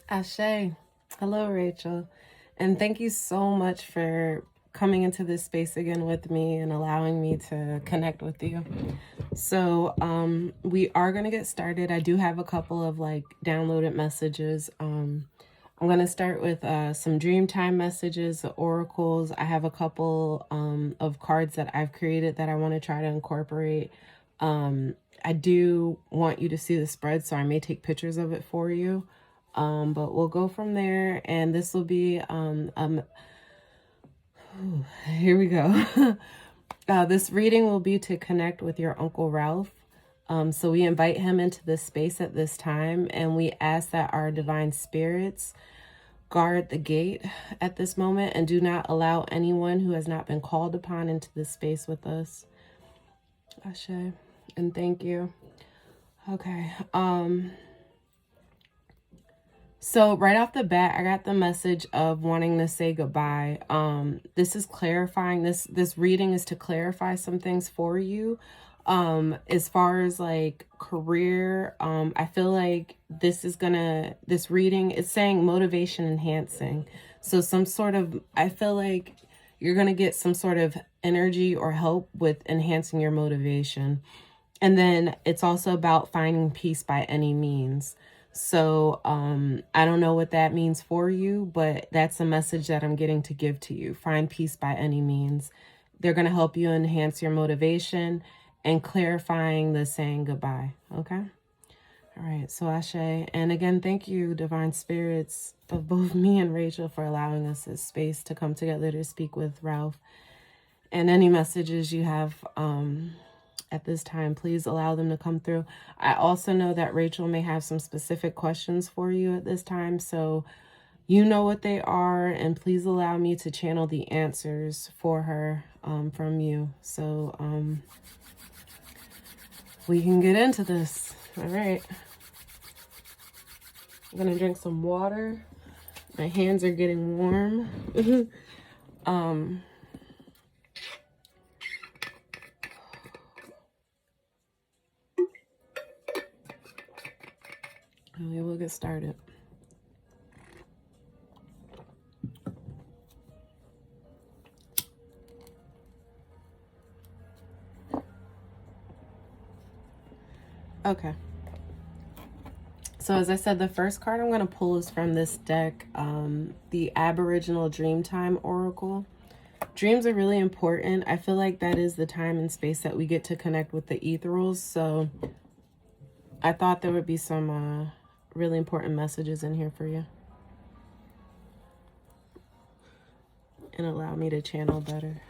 Ashe. Hello, Rachel. And thank you so much for coming into this space again with me and allowing me to connect with you. So we are going to get started. I do have a couple of downloaded messages. I'm going to start with some Dreamtime messages, the oracles. I have a couple of cards that I've created that I want to try to incorporate. I do want you to see the spread, so I may take pictures of it for you. But we'll go from there, and this will be, here we go. This reading will be to connect with your Uncle Ralph. So we invite him into this space at this time, and we ask that our divine spirits guard the gate at this moment and do not allow anyone who has not been called upon into this space with us. Ashe, and thank you. Okay, so right off the bat, I got the message of wanting to say goodbye. This is clarifying. This reading is to clarify some things for you. As far as career, I feel like this reading is saying motivation enhancing. So I feel like you're going to get some sort of energy or help with enhancing your motivation. And then it's also about finding peace by any means. So I don't know what that means for you, but that's a message that I'm getting to give to you. Find peace by any means. They're going to help you enhance your motivation and clarifying the saying goodbye. Okay? All right. So Ashe. And again, thank you, divine spirits of both me and Rachel, for allowing us this space to come together to speak with Ralph. And any messages you have at this time, please allow them to come through. I also know that Rachel may have some specific questions for you at this time, so you know what they are, and please allow me to channel the answers for her from you. So we can get into this. All right. I'm gonna drink some water. My hands are getting warm. We will get started. Okay. So as I said, the first card I'm going to pull is from this deck, the Aboriginal Dreamtime Oracle. Dreams are really important. I feel like that is the time and space that we get to connect with the ethereals. So I thought there would be some really important messages in here for you. And allow me to channel better.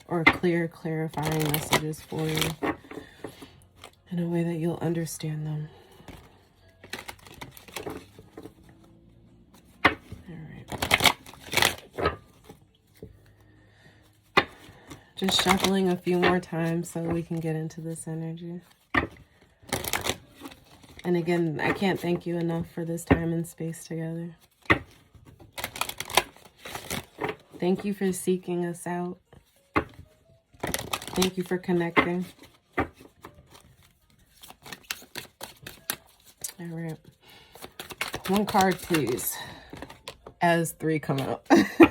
Or clarifying messages for you in a way that you'll understand them. Just shuffling a few more times so we can get into this energy. And again, I can't thank you enough for this time and space together. Thank you for seeking us out. Thank you for connecting. All right. One card, please. As 3 come out.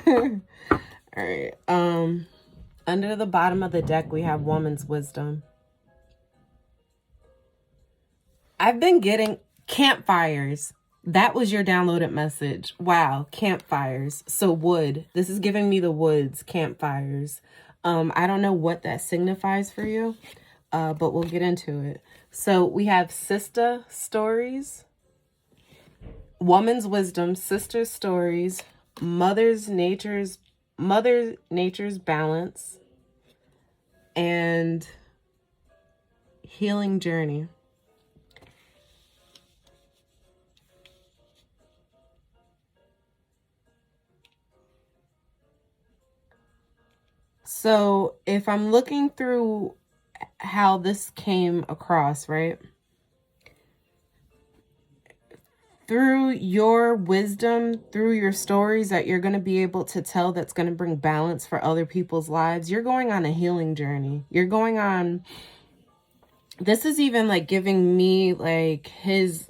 All right. Under the bottom of the deck, we have Woman's Wisdom. I've been getting campfires. That was your downloaded message. Wow, campfires. So wood. This is giving me the woods, campfires. I don't know what that signifies for you, but we'll get into it. So we have sister stories, woman's wisdom, sister stories, mother nature's balance, and healing journey. So if I'm looking through how this came across, right? Through your wisdom, through your stories that you're going to be able to tell that's going to bring balance for other people's lives, you're going on a healing journey. You're going on, this is even giving me his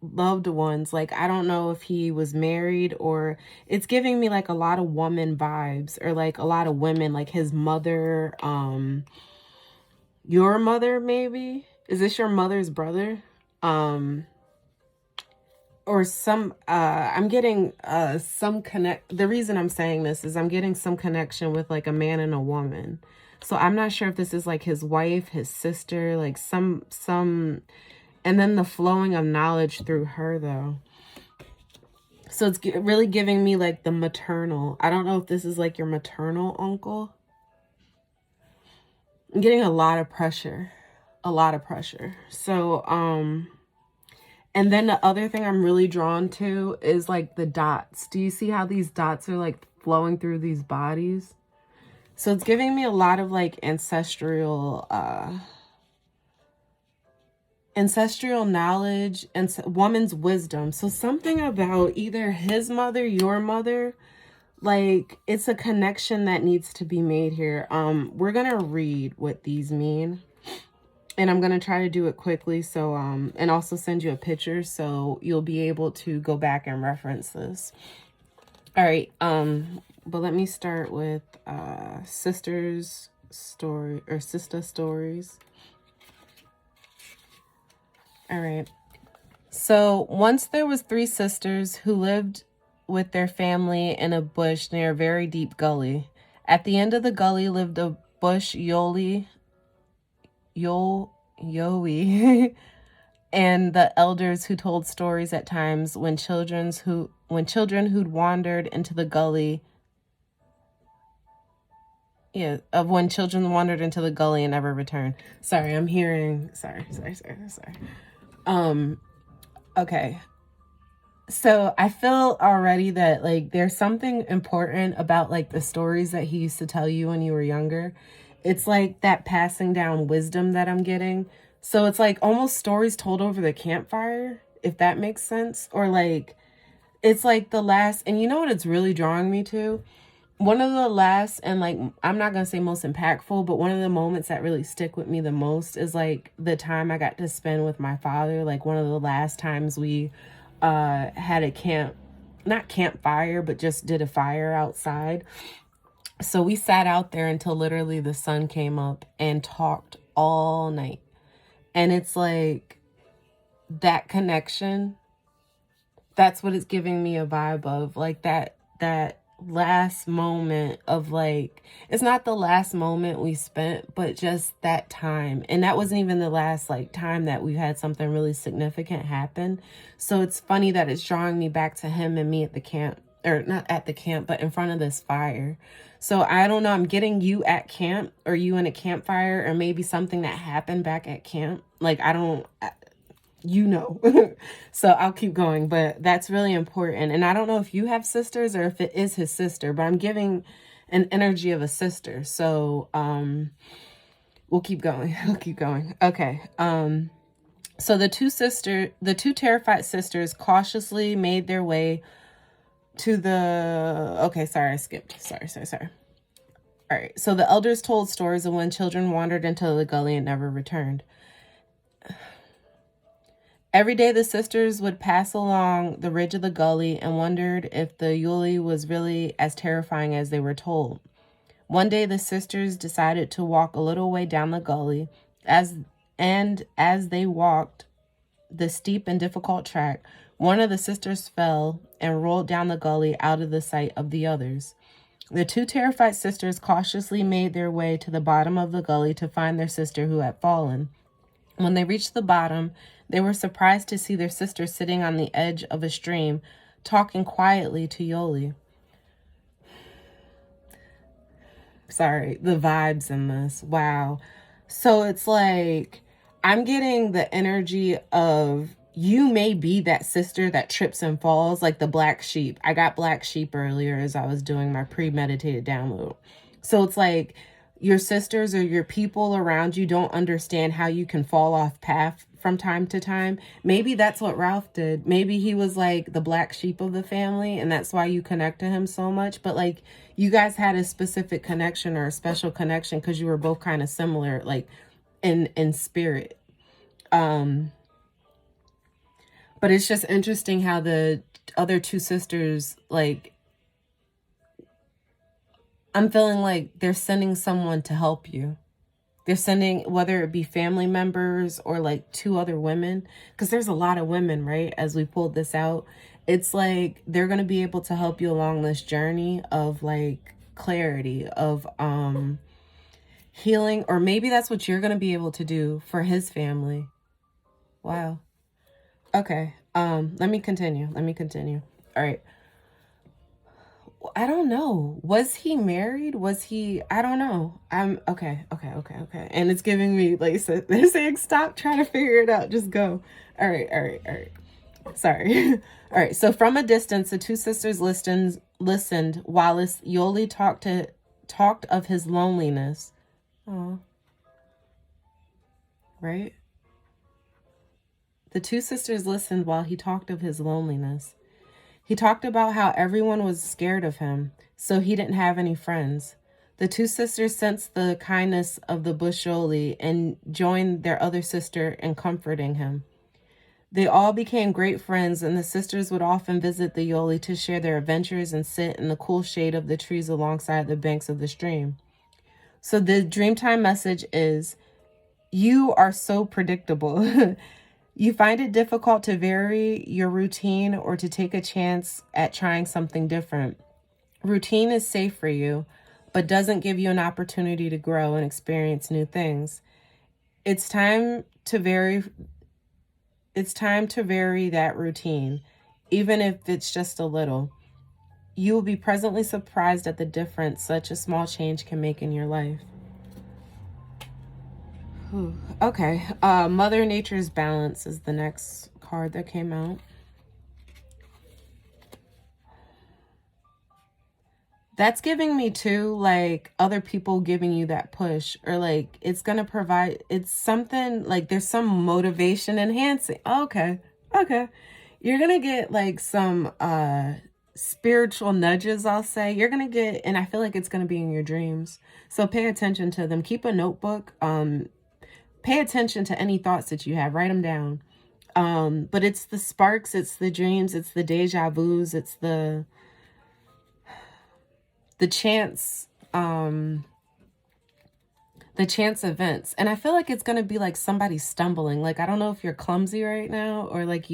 loved ones. Like, I don't know if he was married, or it's giving me like a lot of woman vibes, or like a lot of women, like his mother, your mother, maybe. Is this your mother's brother? Or some, I'm getting some connect. The reason I'm saying this is I'm getting some connection with like a man and a woman. So I'm not sure if this is like his wife, his sister, like some, and then the flowing of knowledge through her though. So it's really giving me like the maternal. I don't know if this is like your maternal uncle. I'm getting a lot of pressure. A lot of pressure. So, and then the other thing I'm really drawn to is like the dots. Do you see how these dots are like flowing through these bodies? So it's giving me a lot of like ancestral knowledge and woman's wisdom. So something about either his mother, your mother, like it's a connection that needs to be made here. We're gonna read what these mean, and I'm gonna try to do it quickly. So and also send you a picture so you'll be able to go back and reference this. All right. But let me start with sister's story, or sister stories. All right. So once there was 3 sisters who lived with their family in a bush near a very deep gully. At the end of the gully lived a bush Yoli, and the elders who told stories at times when children who'd wandered into the gully. Yeah, of when children wandered into the gully and never returned. Sorry, I'm hearing. Sorry. Okay. So I feel already that like there's something important about like the stories that he used to tell you when you were younger. It's like that passing down wisdom that I'm getting. So it's like almost stories told over the campfire, if that makes sense. Or like, it's like the last, and you know what it's really drawing me to? One of the last, and like, I'm not going to say most impactful, but one of the moments that really stick with me the most is like the time I got to spend with my father. Like one of the last times we had a not campfire, but just did a fire outside. So we sat out there until literally the sun came up and talked all night. And it's like that connection, that's what it's giving me a vibe of, like that last moment of like, it's not the last moment we spent, but just that time. And that wasn't even the last like time that we've had something really significant happen. So it's funny that it's drawing me back to him and me at the camp, or not at the camp, but in front of this fire. So I don't know, I'm getting you at camp, or you in a campfire, or maybe something that happened back at camp. Like, you know. So I'll keep going, but that's really important. And I don't know if you have sisters or if it is his sister, but I'm giving an energy of a sister. So we'll keep going. Okay. So the two terrified sisters cautiously made their way to the, okay, sorry, I skipped. Sorry. All right. So the elders told stories of when children wandered into the gully and never returned. Every day the sisters would pass along the ridge of the gully and wondered if the Yuli was really as terrifying as they were told. One day the sisters decided to walk a little way down the gully. As they walked the steep and difficult track, one of the sisters fell and rolled down the gully out of the sight of the others. The 2 terrified sisters cautiously made their way to the bottom of the gully to find their sister who had fallen. When they reached the bottom, they were surprised to see their sister sitting on the edge of a stream, talking quietly to Yoli. Sorry, the vibes in this. Wow. So it's like, I'm getting the energy of, you may be that sister that trips and falls, like the black sheep. I got black sheep earlier as I was doing my premeditated download. So it's like, your sisters or your people around you don't understand how you can fall off path from time to time. Maybe that's what Ralph did. Maybe he was like the black sheep of the family, and that's why you connect to him so much. But like, you guys had a specific connection or a special connection because you were both kind of similar, like in spirit. But it's just interesting how the other two sisters, like, I'm feeling like they're sending someone to help you. They're sending, whether it be family members or like two other women, because there's a lot of women, right? As we pulled this out, it's like they're going to be able to help you along this journey of like clarity, of healing, or maybe that's what you're going to be able to do for his family. Wow. Okay. Let me continue. All right. I don't know. Was he married? Was he? I don't know. I'm okay. And it's giving me, like, so they're saying, stop trying to figure it out. Just go. All right. Sorry. All right. So from a distance, the two sisters listened while Yoli talked of his loneliness. Oh, right. The two sisters listened while he talked of his loneliness. He talked about how everyone was scared of him, so he didn't have any friends. The two sisters sensed the kindness of the bush Yoli and joined their other sister in comforting him. They all became great friends, and the sisters would often visit the Yoli to share their adventures and sit in the cool shade of the trees alongside the banks of the stream. So the Dreamtime message is, you are so predictable. You find it difficult to vary your routine or to take a chance at trying something different. Routine is safe for you, but doesn't give you an opportunity to grow and experience new things. It's time to vary that routine, even if it's just a little. You will be pleasantly surprised at the difference such a small change can make in your life. Okay. Mother Nature's Balance is the next card that came out. That's giving me too, like, other people giving you that push, or like it's gonna provide, it's something like there's some motivation enhancing. Okay. You're gonna get like some spiritual nudges, I'll say. You're gonna get, and I feel like it's gonna be in your dreams. So pay attention to them. Keep a notebook. Pay attention to any thoughts that you have. Write them down. But it's the sparks, it's the dreams, it's the deja vus, it's the chance, the chance events. And I feel like it's going to be like somebody stumbling. Like, I don't know if you're clumsy right now, or like